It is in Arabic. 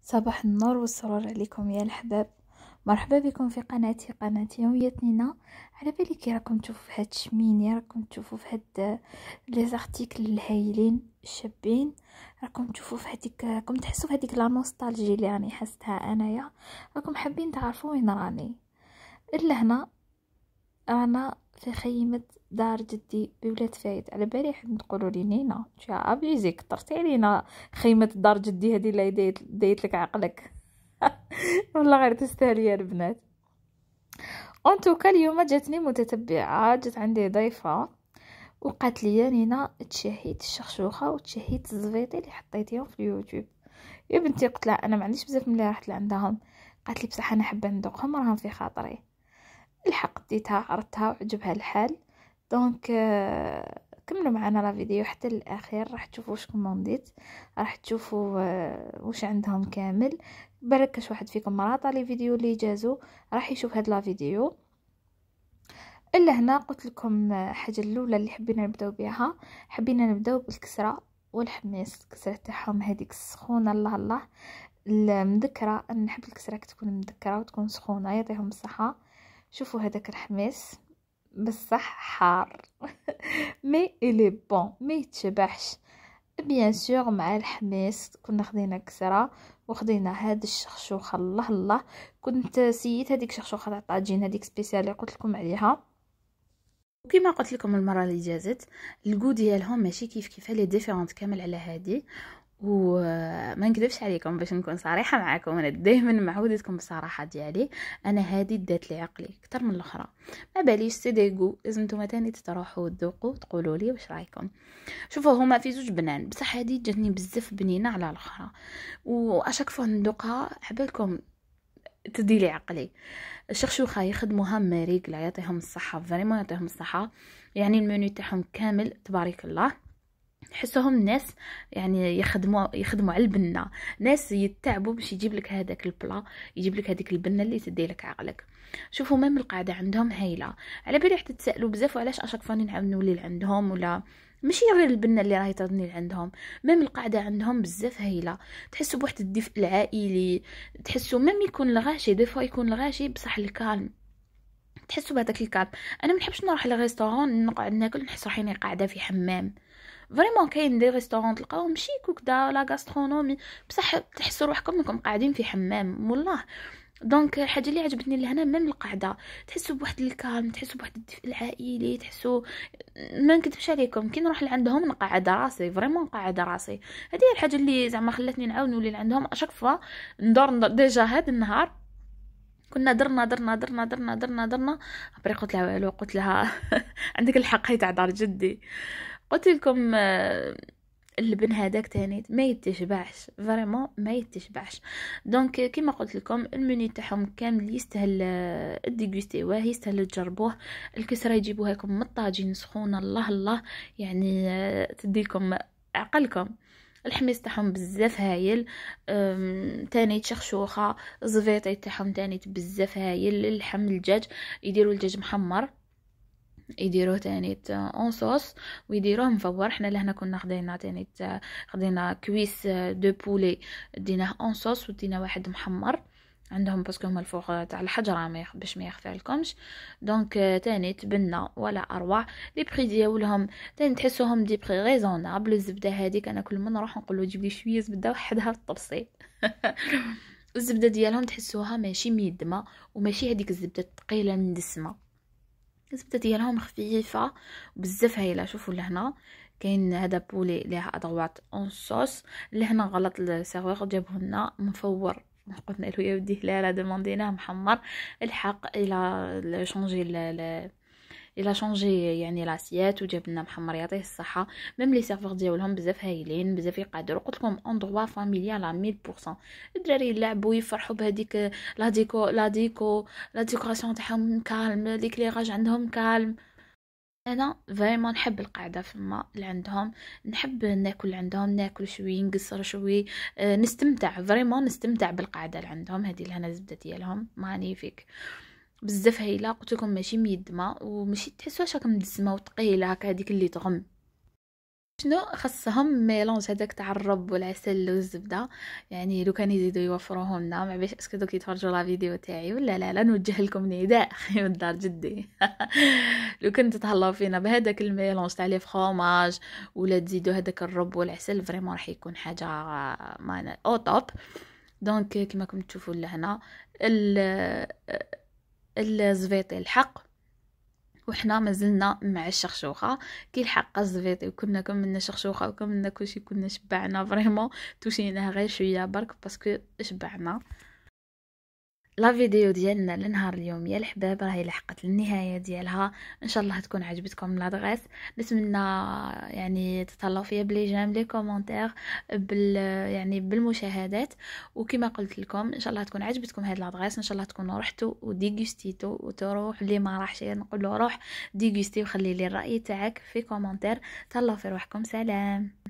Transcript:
صباح النور والسرور عليكم يا الحباب. مرحبا بكم في قناتي يومية نينا. على بالي كي راكم تشوفوا في هاد الشميني، راكم تشوفوا في هاد لي زارتيكل الهايلين الشابين، راكم تشوفوا في هذيك، راكم تحسوا في هذيك لا نوستالجي اللي راني حستها انايا. راكم حابين تعرفوا وين راني؟ الا هنا رانا في خيمة دار جدي بولاد فايد. على بالي حد تقولوا لي نينا يا ابليزي كثرتي علينا، خيمة دار جدي هذه اللي دايت لك عقلك. والله غير تستاهلي يا البنات. انتوكا اليوم جاتني متتبعة، جات عندي ضيفة وقالت لي نينا تشهيت الشخشوخة وتشهيت الزبيطي اللي حطيتيهم في اليوتيوب. يا بنتي قلت لها انا ما عنديش بزاف ملي رحت لعندهم. قالت لي بصح انا حابه ندوقهم، راهم في خاطري. الحق ديتها عرضتها وعجبها الحال. دونك كملوا معنا لا فيديو حتى الاخير، راح تشوفوا واش كومونديت، راح تشوفوا واش عندهم كامل. بركش واحد فيكم راطا لي فيديو اللي جازو راح يشوف هاد لا فيديو. الا هنا قلت لكم حاجه الاولى اللي حبينا نبداو بها، حبينا نبداو بالكسره والحميص. الكسره تاعهم هذيك السخونه، الله الله المذكره، انا نحب الكسره تكون مذكره وتكون سخونه، يعطيهم الصحه. شوفوا هذاك الحميص بصح حار مي الي بون مي يتشبعش. بيان سور مع الحميص كنا خدينا كسره وخدينا هاد الشخشوخه، الله الله. كنت سيت هذيك الشخشوخه تاع الطاجين هذيك سبيسيال اللي قلت لكم عليها. وكما قلت لكم المره اللي جازت، الكو ديالهم ماشي كيف لي ديفيرونت كامل على هادي. وما نكذبش عليكم باش نكون صريحه معكم، انا دائما معودتكم بالصراحه ديالي. انا هادي دات لي عقلي اكثر من الاخرى. ما باليش سي ديغو، لازم نتوما تاني تروحوا تذوقوا تقولوا لي واش رايكم. شوفوا هما في زوج بنان، بصح هادي جاتني بزاف بنينه على الاخرى، واشاك فوا ندوقها عبالكم تدي لي عقلي. الشخشوخه يخدموها مريقله، يعطيهم الصحه، فريمون يعطيهم الصحه. يعني المنيو تاعهم كامل تبارك الله. تحسهم الناس يعني يخدموا على البنه، ناس يتعبوا باش يجيب لك هذاك البلا، يجيب لك هذيك البنه اللي تدي لك عقلك. شوفوا ميم القاعده عندهم هايله. على بالي حتى تسالوا بزاف علاش اشاك فاني نعاود نولي لعندهم، ولا ماشي غير البنه اللي راهي تردني لعندهم، ميم القاعده عندهم بزاف هايله. تحسوا بواحد الدفء العائلي، تحسوا ميم يكون الغاشي دي فوا يكون الغاشي بصح الكالم، تحسوا بهذاك الكالم. انا ما نحبش نروح للريستورون نقعد ناكل نحس روحي قاعده في حمام. فريمون كاين دي ريستورون تلقاوهم شيك وكدا لا غاسترونومي، بصح تحسوا روحكم انكم قاعدين في حمام والله. دونك الحاجه اللي عجبتني لهنا ميم القعده، تحسوا بواحد الكالم، تحسوا بواحد الدفء العائلي، تحسوا ما نكذبش عليكم كي نروح لعندهم نقعد راسي، فريمون نقعد راسي. هذه هي الحاجه اللي زعما خلاتني نعاود نولي لعندهم اشاك فوا ندور. ديجا هذا النهار كنا درنا ابري قلت لها والو، قلت لها عندك الحق هي تاع دار جدي. قلت لكم اللبن هذاك تاني ما يتشبعش، فريمون ما يتشبعش. دونك كيما قلت لكم المنيو تاعهم كامل يستاهل الديغوستيوه، يستاهل تجربوه. الكسره يجيبوها لكم من الطاجين سخونه، الله الله، يعني تديكم عقلكم. الحميص تاعهم بزاف هايل. تاني تشخشوخه زفيطي تاعهم تاني بزاف هايل. اللحم الدجاج يديروا الدجاج محمر، يديروه تاني اون صوص ويديروه مفور. حنا لهنا كنا خدينا تاني خدينا كويس دو بولي، ديناه اون صوص ودينا واحد محمر عندهم باسكو هما الفوق تاع الحجره باش ما يخفى لكمش. دونك تاني تبنى ولا اروع. لي بري ديالهم تاني تحسوهم دي بري ريزونابل. الزبده هذيك انا كل ما نروح نقول له جيب لي شويه زبده وحدها الطبسي. الزبده ديالهم تحسوها ماشي ميدمه وماشي هذيك الزبده الثقيله الندسمه، الزبده ديالهم خفيفه بزاف هايله. شوفوا لهنا كاين هذا بولي ليها ادروات اون صوص، لهنا غلط السيرفور جابه لنا مفور، قلنا له يا ودي لا دومونديناه محمر. الحق الى شونجي الى شونجي يعني لاسيات وجاب لنا محمر، يعطيه الصحه. ميم لي سيرفور ديالهم بزاف هايلين بزاف يقدروا. قلت لكم اندروا فاميليا على 100%. الدراري يلعبوا يفرحوا بهذيك لا ديكوراسيون تاعهم كالم، ليكليراج عندهم كالم. انا فريمون نحب القعده في الماء اللي عندهم، نحب ناكل عندهم، ناكل شوي نقصر شوي، نستمتع فريمون نستمتع بالقعده اللي عندهم. هذه لهنا الزبده ديالهم مانيفيك بزاف هايله. قلت لكم ماشي ميدمه وماشي تحسوهاش هكا مدسمه وثقيله هكا، هذيك اللي تغم. شنو خاصهم ميلونج هذاك تاع الرب والعسل والزبده، يعني لو كان يزيدوا يوفروه لنا، ما باش اسكو دوك يتفرجوا لا فيديو تاعي ولا لا نوجه لكم نداء اخي من دار جدي. لو كنت تهلاو فينا بهذاك الميلونج تاع لي فروماج ولا تزيدوا هذاك الرب والعسل، فريمون راح يكون حاجه ما او توب. دونك كما كنتم تشوفوا لهنا الزفيطي الحق، وحنا مازلنا مع الشخشوخه كي الحق الزفيطي، وكنا كملنا شخشوخه وكملنا كلشي، كنا شبعنا فريمون، توشيناه غير شويه برك باسكو شبعنا. لا فيديو ديالنا لنهار اليوم يا الحباب راهي لحقت للنهايه ديالها. ان شاء الله تكون عجبتكم لادغيس. نتمنى يعني تطلعوا فيا بلي جيم لي كومونتير يعني بالمشاهدات، وكما قلت لكم ان شاء الله تكون عجبتكم هاد لادغيس. ان شاء الله تكونوا رحتوا وديغوستيتو، وتروح اللي ما راحش نقول له روح ديغوستي وخلي لي الراي تاعك في كومونتير. تهلاو في روحكم، سلام.